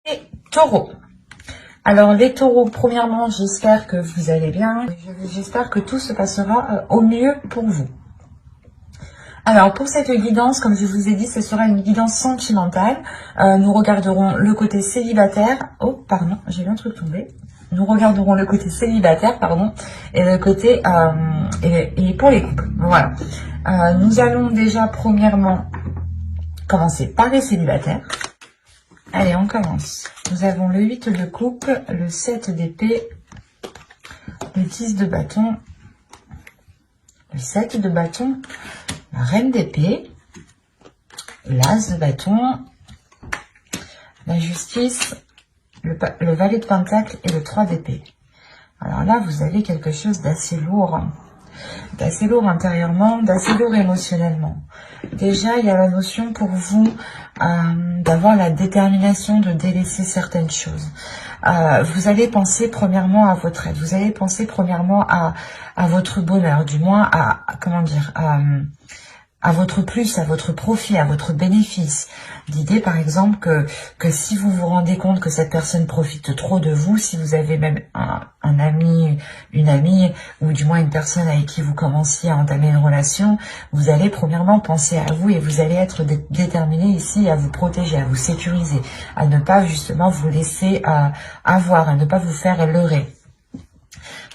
Et taureau. Alors les taureaux, premièrement, j'espère que vous allez bien. J'espère que tout se passera au mieux pour vous. Alors pour cette guidance, comme je vous ai dit, ce sera une guidance sentimentale. Nous regarderons le côté célibataire. Oh, pardon, j'ai vu un truc tomber. Nous regarderons le côté célibataire, pardon, et le côté et pour les couples. Voilà. Nous allons déjà premièrement commencer par les célibataires. Allez, on commence. Nous avons le 8 de coupe, le 7 d'épée, le 10 de bâton, le 7 de bâton, la reine d'épée, l'as de bâton, la justice, le valet de pentacle et le 3 d'épée. Alors là, vous avez quelque chose d'assez lourd intérieurement, d'assez lourd émotionnellement. Déjà, il y a la notion pour vous d'avoir la détermination de délaisser certaines choses. Vous allez penser premièrement à votre aide, vous allez penser premièrement à votre bonheur, du moins comment dire, à votre plus, à votre profit, à votre bénéfice. L'idée, par exemple, que si vous vous rendez compte que cette personne profite trop de vous, si vous avez même un ami, une amie, ou du moins une personne avec qui vous commenciez à entamer une relation, vous allez premièrement penser à vous et vous allez être déterminé ici à vous protéger, à vous sécuriser, à ne pas justement vous laisser avoir, à ne pas vous faire leurrer.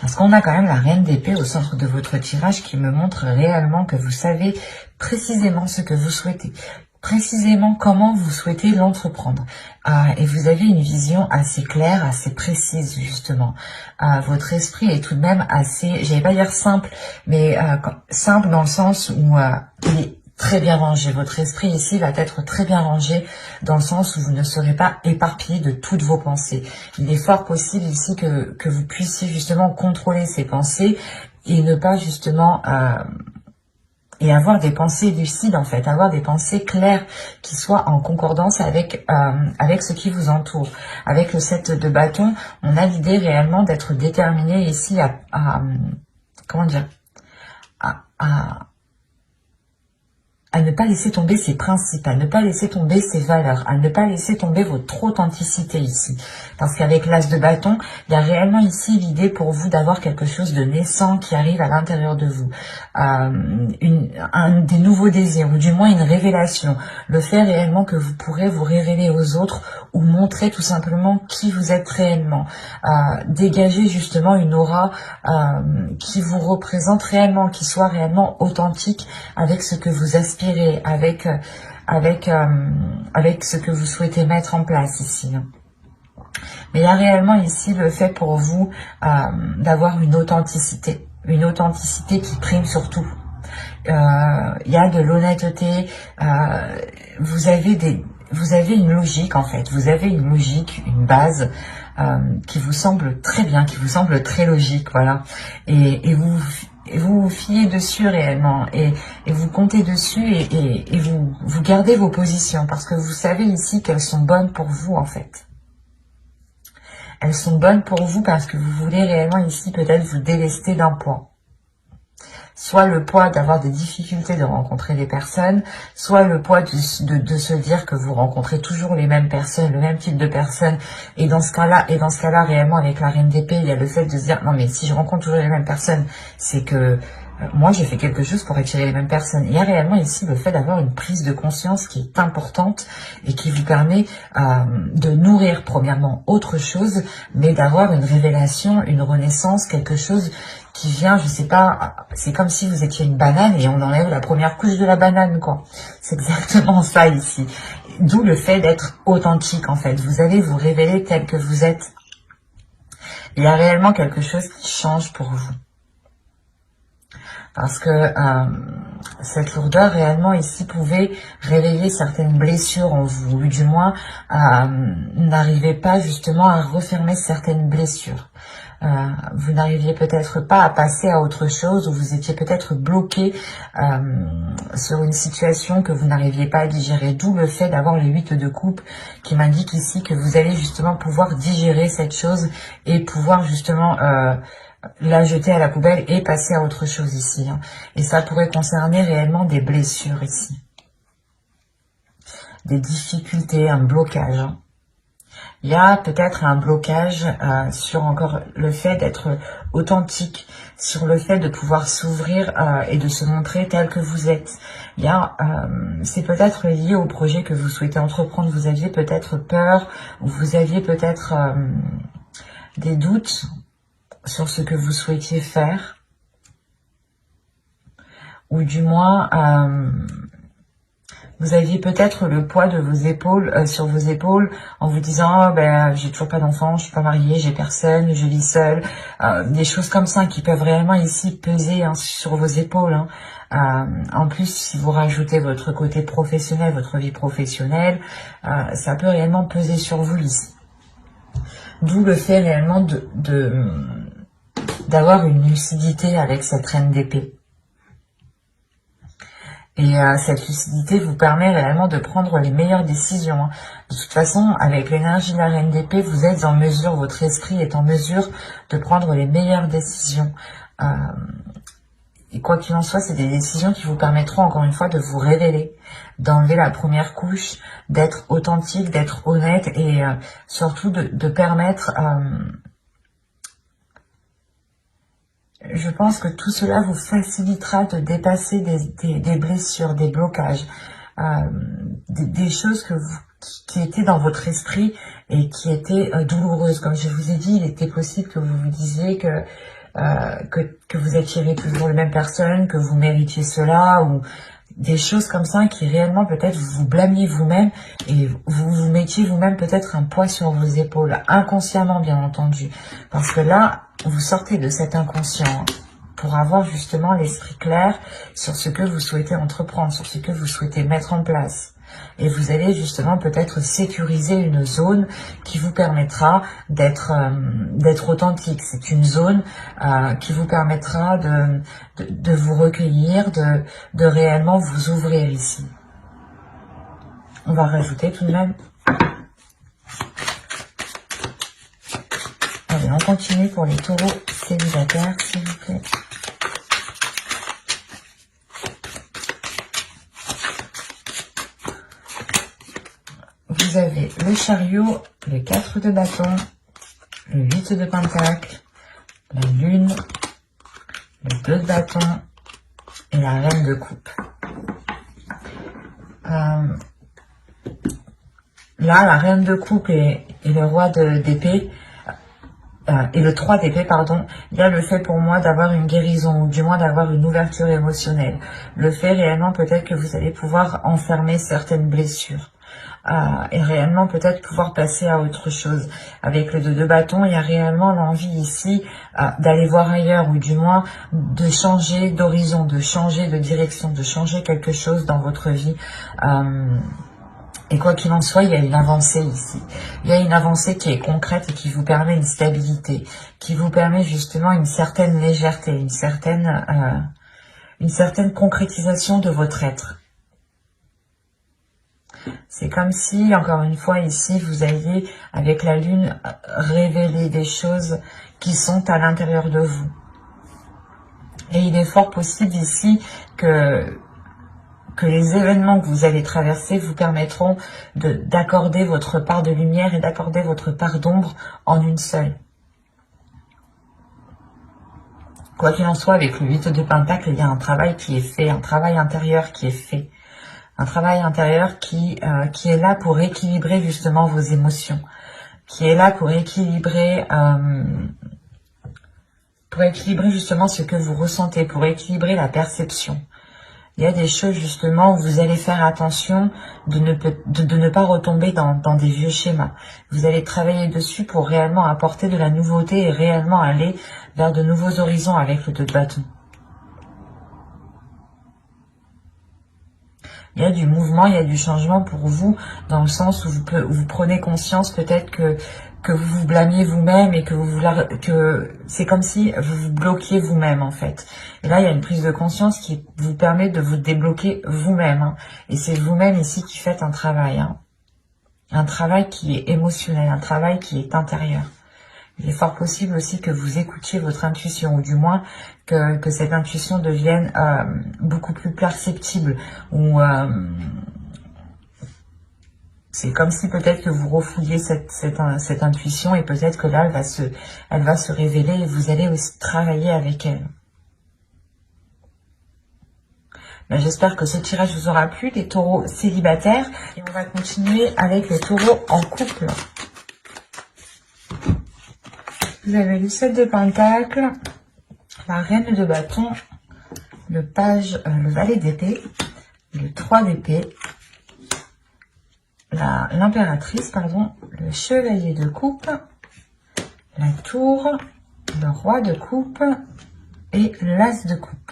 Parce qu'on a quand même la reine d'épée au centre de votre tirage qui me montre réellement que vous savez précisément ce que vous souhaitez, précisément comment vous souhaitez l'entreprendre. Et vous avez une vision assez claire, assez précise justement. Votre esprit est tout de même assez, j'allais pas dire simple, mais simple dans le sens où il est très bien rangé. Votre esprit ici va être très bien rangé dans le sens où vous ne serez pas éparpillé de toutes vos pensées. Il est fort possible ici que vous puissiez justement contrôler ces pensées et ne pas justement... et avoir des pensées lucides en fait, avoir des pensées claires qui soient en concordance avec ce qui vous entoure. Avec le 7 de bâton, on a l'idée réellement d'être déterminé ici comment dire, à ne pas laisser tomber ses principes, à ne pas laisser tomber ses valeurs, à ne pas laisser tomber votre authenticité ici. Parce qu'avec l'as de bâton, il y a réellement ici l'idée pour vous d'avoir quelque chose de naissant qui arrive à l'intérieur de vous. Des nouveaux désirs, ou du moins une révélation. Le fait réellement que vous pourrez vous révéler aux autres ou montrer tout simplement qui vous êtes réellement. Dégager justement une aura qui vous représente réellement, qui soit réellement authentique avec ce que vous aspirez, avec ce que vous souhaitez mettre en place ici. Mais il y a réellement ici le fait pour vous d'avoir une authenticité qui prime sur tout. Il y a de l'honnêteté, vous avez une logique en fait, vous avez une logique, une base qui vous semble très bien, qui vous semble très logique, voilà. Et vous vous fiez dessus réellement et vous comptez dessus et vous gardez vos positions parce que vous savez ici qu'elles sont bonnes pour vous en fait. Elles sont bonnes pour vous parce que vous voulez réellement ici peut-être vous délester d'un poids. Soit le poids d'avoir des difficultés de rencontrer des personnes, soit le poids de se dire que vous rencontrez toujours les mêmes personnes, le même type de personnes. Et dans ce cas-là, réellement, avec la reine d'épée, il y a le fait de se dire, non mais si je rencontre toujours les mêmes personnes, c'est que moi j'ai fait quelque chose pour attirer les mêmes personnes. Il y a réellement ici le fait d'avoir une prise de conscience qui est importante et qui vous permet de nourrir premièrement autre chose, mais d'avoir une révélation, une renaissance, quelque chose qui vient, je sais pas, c'est comme si vous étiez une banane et on enlève la première couche de la banane, quoi. C'est exactement ça ici. D'où le fait d'être authentique, en fait. Vous allez vous révéler tel que vous êtes. Il y a réellement quelque chose qui change pour vous. Parce que cette lourdeur réellement ici pouvait réveiller certaines blessures en vous, ou du moins n'arrivez pas justement à refermer certaines blessures. Vous n'arriviez peut-être pas à passer à autre chose, ou vous étiez peut-être bloqué sur une situation que vous n'arriviez pas à digérer, d'où le fait d'avoir les 8 de coupe qui m'indique ici que vous allez justement pouvoir digérer cette chose et pouvoir justement la jeter à la poubelle et passer à autre chose ici. Et ça pourrait concerner réellement des blessures ici. Des difficultés, un blocage. Il y a peut-être un blocage sur encore le fait d'être authentique, sur le fait de pouvoir s'ouvrir et de se montrer tel que vous êtes. Il y a, c'est peut-être lié au projet que vous souhaitez entreprendre. Vous aviez peut-être peur, ou vous aviez peut-être des doutes sur ce que vous souhaitiez faire, ou du moins vous aviez peut-être le poids de vos épaules sur vos épaules en vous disant oh, ben j'ai toujours pas d'enfant, je suis pas mariée, j'ai personne, je vis seule, des choses comme ça qui peuvent réellement ici peser sur vos épaules. En plus, si vous rajoutez votre côté professionnel, votre vie professionnelle, ça peut réellement peser sur vous ici. D'où le fait réellement d'avoir une lucidité avec cette reine d'épée. Et cette lucidité vous permet réellement de prendre les meilleures décisions. De toute façon, avec l'énergie de la reine d'épée, vous êtes en mesure, votre esprit est en mesure de prendre les meilleures décisions. Et quoi qu'il en soit, c'est des décisions qui vous permettront encore une fois de vous révéler, d'enlever la première couche, d'être authentique, d'être honnête et surtout de permettre... je pense que tout cela vous facilitera de dépasser des blessures, des blocages, des choses qui étaient dans votre esprit et qui étaient douloureuses. Comme je vous ai dit, il était possible que vous vous disiez que vous attirez toujours les mêmes personnes, que vous méritiez cela, ou des choses comme ça qui réellement peut-être vous blâmiez vous-même et vous vous mettiez vous-même peut-être un poids sur vos épaules, inconsciemment bien entendu. Parce que là, vous sortez de cet inconscient pour avoir justement l'esprit clair sur ce que vous souhaitez entreprendre, sur ce que vous souhaitez mettre en place. Et vous allez justement peut-être sécuriser une zone qui vous permettra d'être authentique. C'est une zone qui vous permettra de vous recueillir, de réellement vous ouvrir ici. On va rajouter tout de même. Allez, on continue pour les taureaux célibataires, s'il vous plaît. Vous avez le chariot, le 4 de bâton, le 8 de pentacle, la lune, le 2 de bâton et la reine de coupe. Là, la reine de coupe et le roi d'épée, et le 3 d'épée, pardon, il y a le fait pour moi d'avoir une guérison, ou du moins d'avoir une ouverture émotionnelle. Le fait réellement peut-être que vous allez pouvoir enfermer certaines blessures. Et réellement peut-être pouvoir passer à autre chose. Avec le 2 de bâton, il y a réellement l'envie ici d'aller voir ailleurs, ou du moins de changer d'horizon, de changer de direction, de changer quelque chose dans votre vie. Et quoi qu'il en soit, il y a une avancée ici. Il y a une avancée qui est concrète et qui vous permet une stabilité, qui vous permet justement une certaine légèreté, une certaine concrétisation de votre être. C'est comme si, encore une fois, ici, vous aviez, avec la lune, révélé des choses qui sont à l'intérieur de vous. Et il est fort possible ici que les événements que vous allez traverser vous permettront d'accorder votre part de lumière et d'accorder votre part d'ombre en une seule. Quoi qu'il en soit, avec le 8 de pentacle, il y a un travail qui est fait, un travail intérieur qui est fait. Un travail intérieur qui est là pour équilibrer justement vos émotions, qui est là pour équilibrer justement ce que vous ressentez, pour équilibrer la perception. Il y a des choses justement où vous allez faire attention de ne pas retomber dans des vieux schémas. Vous allez travailler dessus pour réellement apporter de la nouveauté et réellement aller vers de nouveaux horizons avec le 2 de bâton. Il y a du mouvement, il y a du changement pour vous, dans le sens où vous prenez conscience peut-être que vous vous blâmiez vous-même et que c'est comme si vous vous bloquiez vous-même en fait. Et là, il y a une prise de conscience qui vous permet de vous débloquer vous-même. Et c'est vous-même ici qui faites un travail. Un travail qui est émotionnel, un travail qui est intérieur. Il est fort possible aussi que vous écoutiez votre intuition, ou du moins que cette intuition devienne beaucoup plus perceptible, ou C'est comme si peut-être que vous refouliez cette intuition et peut-être que là, elle va se révéler et vous allez aussi travailler avec elle. J'espère que ce tirage vous aura plu, les taureaux célibataires. Et on va continuer avec les taureaux en couple. Vous avez le 7 de Pentacles, la reine de bâton, le valet d'épée, le 3 d'épée, l'impératrice, pardon, le chevalier de coupe, la tour, le roi de coupe et l'as de coupe.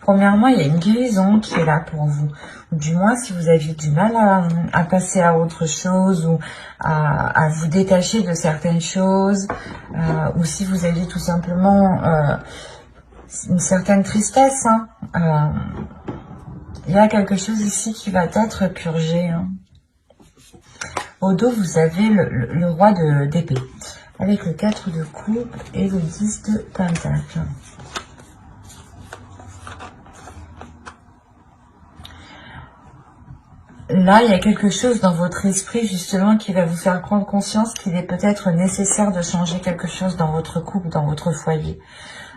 Premièrement, il y a une guérison qui est là pour vous. Ou du moins, si vous aviez du mal à passer à autre chose ou à vous détacher de certaines choses, ou si vous aviez tout simplement une certaine tristesse, il y a quelque chose ici qui va être purgé. Au dos, vous avez le roi d'épée, avec le 4 de coupe et le 10 de pentacle. Là, il y a quelque chose dans votre esprit, justement, qui va vous faire prendre conscience qu'il est peut-être nécessaire de changer quelque chose dans votre couple, dans votre foyer.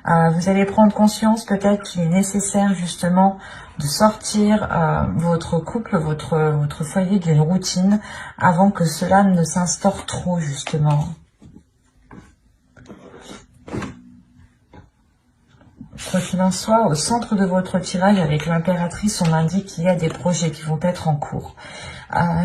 Vous allez prendre conscience peut-être qu'il est nécessaire, justement, de sortir votre couple, votre foyer d'une routine avant que cela ne s'instaure trop, justement. Quoi qu'il en soit, au centre de votre tirage avec l'impératrice, on indique qu'il y a des projets qui vont être en cours.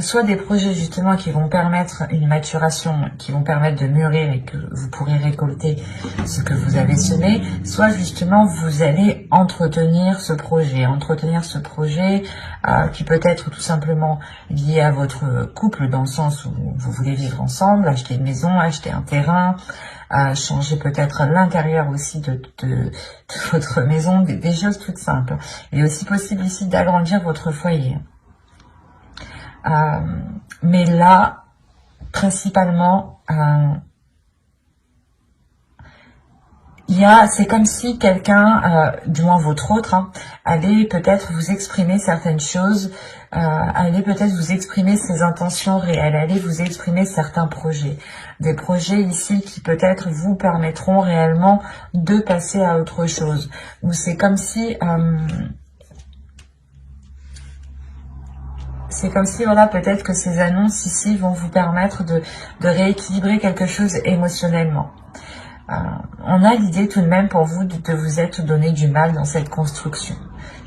Soit des projets justement qui vont permettre une maturation, qui vont permettre de mûrir et que vous pourrez récolter ce que vous avez semé, soit justement vous allez entretenir ce projet qui peut être tout simplement lié à votre couple dans le sens où vous voulez vivre ensemble, acheter une maison, acheter un terrain, changer peut-être l'intérieur aussi de votre maison, des choses toutes simples. Il est aussi possible ici d'agrandir votre foyer. Mais là, principalement, c'est comme si quelqu'un, du moins votre autre, allait peut-être vous exprimer certaines choses, allait peut-être vous exprimer ses intentions réelles, allait vous exprimer certains projets. Des projets ici qui peut-être vous permettront réellement de passer à autre chose. Ou c'est comme si... voilà, peut-être que ces annonces ici vont vous permettre de rééquilibrer quelque chose émotionnellement. On a l'idée tout de même pour vous de vous être donné du mal dans cette construction.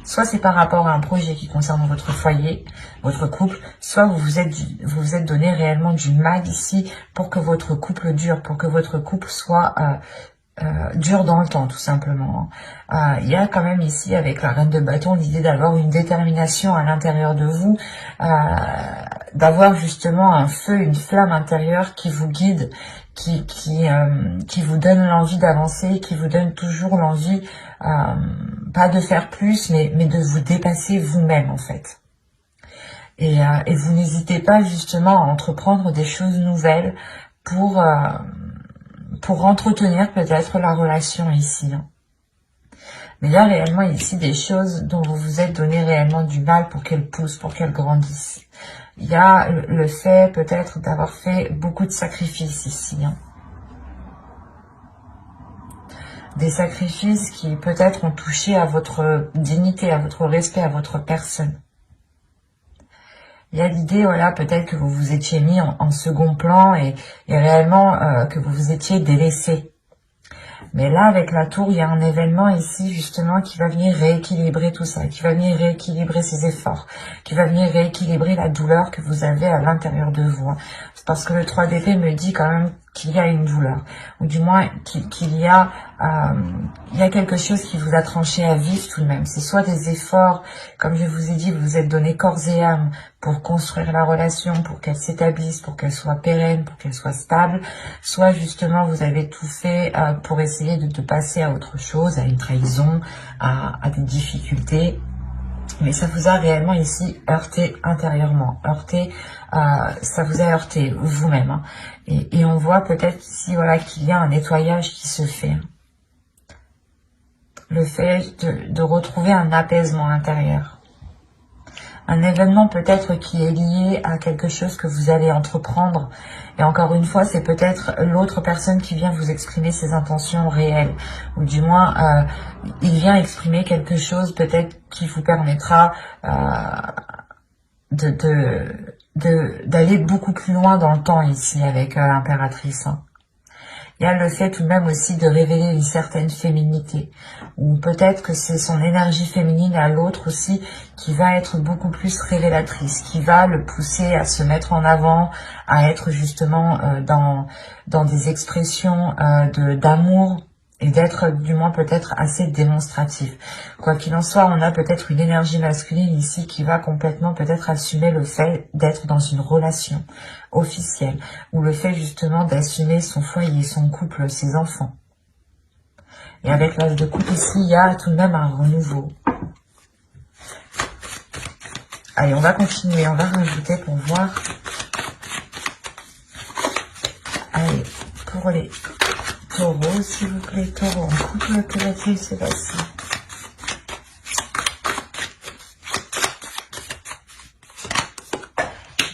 Soit c'est par rapport à un projet qui concerne votre foyer, votre couple, soit vous vous êtes donné réellement du mal ici pour que votre couple dure, pour que votre couple soit dure dans le temps, tout simplement. Il y a quand même ici, avec la reine de bâton, l'idée d'avoir une détermination à l'intérieur de vous, d'avoir justement un feu, une flamme intérieure qui vous guide, qui vous donne l'envie d'avancer, qui vous donne toujours l'envie, pas de faire plus, mais de vous dépasser vous-même, en fait. Et vous n'hésitez pas justement à entreprendre des choses nouvelles pour entretenir peut-être la relation ici. Mais il y a réellement ici des choses dont vous vous êtes donné réellement du mal pour qu'elles poussent, pour qu'elles grandissent. Il y a le fait peut-être d'avoir fait beaucoup de sacrifices ici. Des sacrifices qui peut-être ont touché à votre dignité, à votre respect, à votre personne. Il y a l'idée, voilà, peut-être que vous vous étiez mis en second plan et réellement que vous vous étiez délaissé. Mais là, avec la tour, il y a un événement ici, justement, qui va venir rééquilibrer tout ça, qui va venir rééquilibrer ses efforts, qui va venir rééquilibrer la douleur que vous avez à l'intérieur de vous. C'est parce que le 3 d'épée me dit quand même qu'il y a une douleur, ou du moins qu'il y a quelque chose qui vous a tranché à vif tout de même. C'est soit des efforts, comme je vous ai dit, vous vous êtes donné corps et âme pour construire la relation, pour qu'elle s'établisse, pour qu'elle soit pérenne, pour qu'elle soit stable, soit justement vous avez tout fait pour essayer de passer à autre chose, à une trahison, à des difficultés. Mais ça vous a réellement ici heurté intérieurement, ça vous a heurté vous-même. Et on voit peut-être ici, voilà, qu'il y a un nettoyage qui se fait. Le fait de retrouver un apaisement intérieur. un événement peut-être qui est lié à quelque chose que vous allez entreprendre. Et encore une fois, c'est peut-être l'autre personne qui vient vous exprimer ses intentions réelles. Ou du moins, il vient exprimer quelque chose peut-être qui vous permettra d'aller beaucoup plus loin dans le temps ici avec l'impératrice. Il y a le fait tout de même aussi de révéler une certaine féminité, ou peut-être que c'est son énergie féminine à l'autre aussi qui va être beaucoup plus révélatrice, qui va le pousser à se mettre en avant, à être justement dans des expressions d'amour, et d'être du moins peut-être assez démonstratif. Quoi qu'il en soit, on a peut-être une énergie masculine ici qui va complètement peut-être assumer le fait d'être dans une relation officielle, ou le fait justement d'assumer son foyer, son couple, ses enfants. Et avec l'âge de couple ici, il y a tout de même un renouveau. Allez, on va continuer, on va rajouter pour voir. Allez, pour les taureaux, s'il vous plaît, taureau en couple, que va-t-il se passer?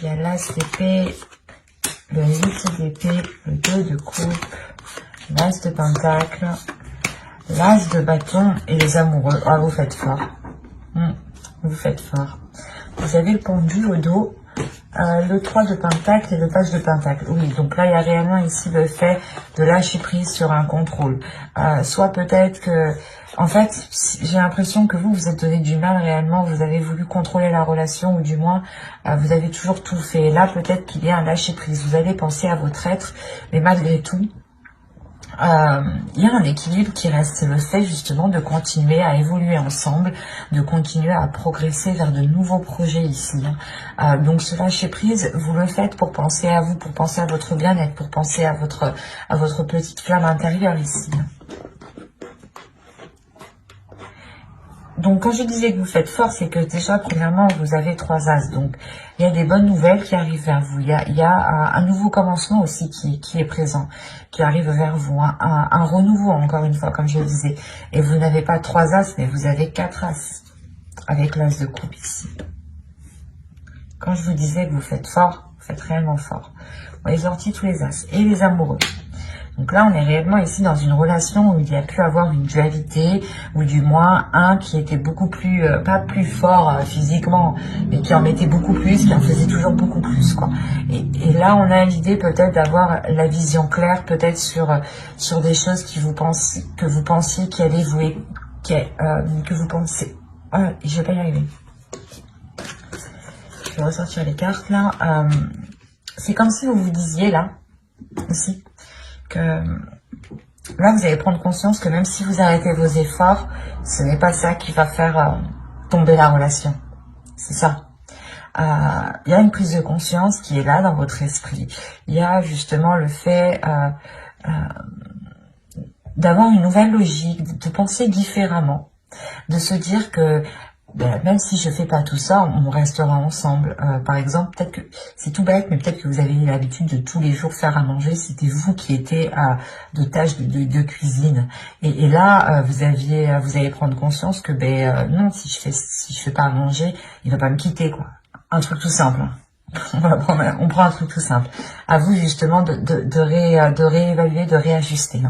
Il y a l'as d'épée, le 8 d'épée, le 2 de coupe, l'as de pentacle, l'as de bâton et les amoureux. Ah, vous faites fort. Vous faites fort. Vous avez le pendu au dos, le 3 de pentacle et le page de pentacle. Oui, donc là, il y a réellement ici le fait de lâcher prise sur un contrôle. Soit peut-être que... En fait, j'ai l'impression que vous êtes donné du mal réellement, vous avez voulu contrôler la relation, ou du moins, vous avez toujours tout fait. Et là, peut-être qu'il y a un lâcher prise. Vous allez penser à votre être, mais malgré tout, il y a un équilibre qui reste, c'est le fait justement de continuer à évoluer ensemble, de continuer à progresser vers de nouveaux projets ici. Donc ce lâcher prise, vous le faites pour penser à vous, pour penser à votre bien-être, pour penser à votre petite flamme intérieure ici. Donc, quand je disais que vous faites fort, c'est que déjà, premièrement, vous avez 3 as. Donc, il y a des bonnes nouvelles qui arrivent vers vous. Il y a un nouveau commencement aussi qui est présent, qui arrive vers vous. Un renouveau, encore une fois, comme je le disais. Et vous n'avez pas 3 as, mais vous avez 4 as. Avec l'as de coupe ici. Quand je vous disais que vous faites fort, vous faites réellement fort. Vous avez sorti tous les as. Et les amoureux. Donc là, on est réellement ici dans une relation où il y a pu avoir une dualité, ou du moins un qui était beaucoup plus, pas plus fort physiquement, mais qui en mettait beaucoup plus, qui en faisait toujours beaucoup plus, quoi. Et là, on a l'idée peut-être d'avoir la vision claire, peut-être sur des choses que vous pensiez qui allaient vous, que vous pensez. Ah, je vais pas y arriver. Je vais ressortir les cartes là. C'est comme si vous vous disiez là aussi. Que là, vous allez prendre conscience que même si vous arrêtez vos efforts, ce n'est pas ça qui va faire tomber la relation. C'est ça. Il y a une prise de conscience qui est là dans votre esprit. Il y a justement le fait d'avoir une nouvelle logique, de penser différemment, de se dire que même si je fais pas tout ça, on restera ensemble. Par exemple, peut-être que c'est tout bête, mais peut-être que vous avez l'habitude de tous les jours faire à manger. C'était vous qui étiez de tâches de cuisine. Et là, vous allez prendre conscience que non, si je fais pas à manger, il va pas me quitter, quoi. Un truc tout simple. On prend un truc tout simple. À vous justement de réévaluer, de réajuster.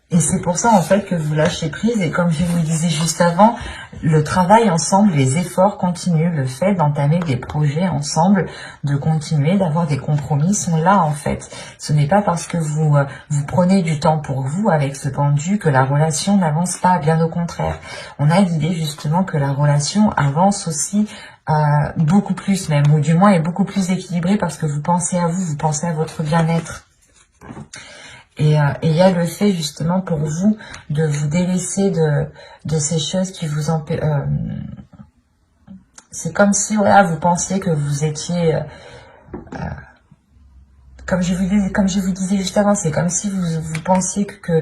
Et c'est pour ça en fait que vous lâchez prise, et comme je vous le disais juste avant, le travail ensemble, les efforts continuent, le fait d'entamer des projets ensemble, de continuer, d'avoir des compromis sont là en fait. Ce n'est pas parce que vous prenez du temps pour vous avec ce pendu que la relation n'avance pas, bien au contraire. On a l'idée justement que la relation avance aussi beaucoup plus même, ou du moins est beaucoup plus équilibrée parce que vous pensez à vous, vous pensez à votre bien-être. Et il y a le fait justement pour vous de vous délaisser de ces choses qui vous empêchent. C'est comme si voilà, vous pensiez que vous étiez... comme je vous disais juste avant, c'est comme si vous pensiez que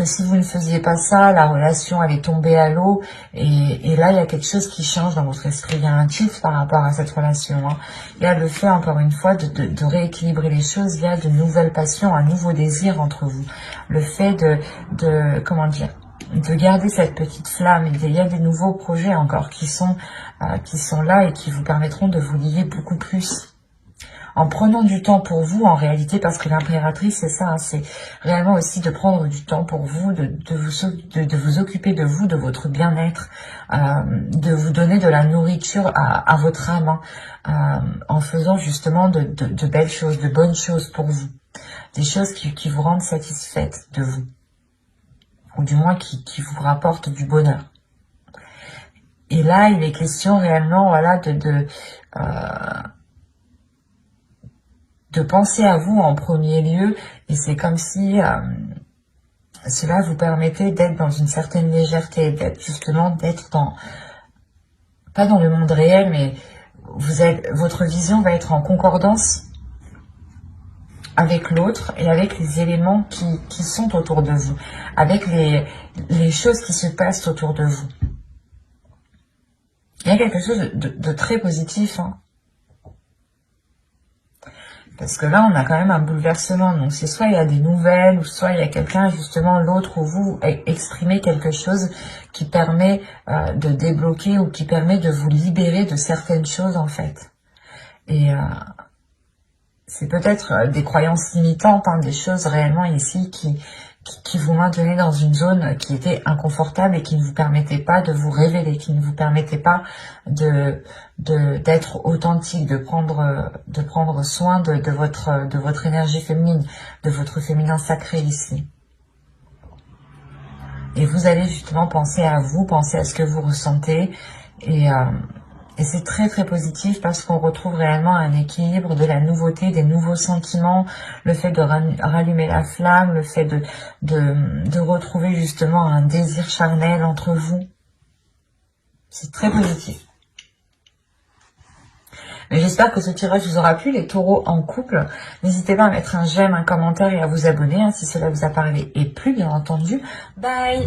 si vous ne faisiez pas ça, la relation allait tomber à l'eau. Et là, il y a quelque chose qui change dans votre esprit. Il y a un tilt par rapport à cette relation. Il y a le fait, encore une fois, de rééquilibrer les choses. Il y a de nouvelles passions, un nouveau désir entre vous. Le fait comment dire, de garder cette petite flamme. Il y a des nouveaux projets encore qui sont là et qui vous permettront de vous lier beaucoup plus. En prenant du temps pour vous, en réalité, parce que l'impératrice, c'est ça, hein, c'est réellement aussi de prendre du temps pour vous, de vous occuper de vous, de votre bien-être, de vous donner de la nourriture à votre âme, hein, en faisant justement de belles choses, de bonnes choses pour vous. Des choses qui vous rendent satisfaite de vous. Ou du moins qui vous rapportent du bonheur. Et là, il est question réellement, voilà, de penser à vous en premier lieu, et c'est comme si cela vous permettait d'être dans une certaine légèreté, d'être dans, pas dans le monde réel, mais votre vision va être en concordance avec l'autre et avec les éléments qui sont autour de vous, avec les choses qui se passent autour de vous. Il y a quelque chose de très positif, hein. Parce que là, on a quand même un bouleversement. Donc, c'est soit il y a des nouvelles, ou soit il y a quelqu'un, justement, l'autre, ou vous, exprimez quelque chose qui permet de débloquer ou qui permet de vous libérer de certaines choses, en fait. Et c'est peut-être des croyances limitantes, hein, des choses réellement ici qui vous maintenaient dans une zone qui était inconfortable et qui ne vous permettait pas de vous révéler, qui ne vous permettait pas d'être authentique, de prendre soin de votre énergie féminine, de votre féminin sacré ici. Et vous allez justement penser à vous, penser à ce que vous ressentez, et c'est très très positif parce qu'on retrouve réellement un équilibre, de la nouveauté, des nouveaux sentiments, le fait de rallumer la flamme, le fait de retrouver justement un désir charnel entre vous. C'est très positif. Mais j'espère que ce tirage vous aura plu, les taureaux en couple. N'hésitez pas à mettre un j'aime, un commentaire et à vous abonner, hein, si cela vous a parlé et plu, bien entendu. Bye!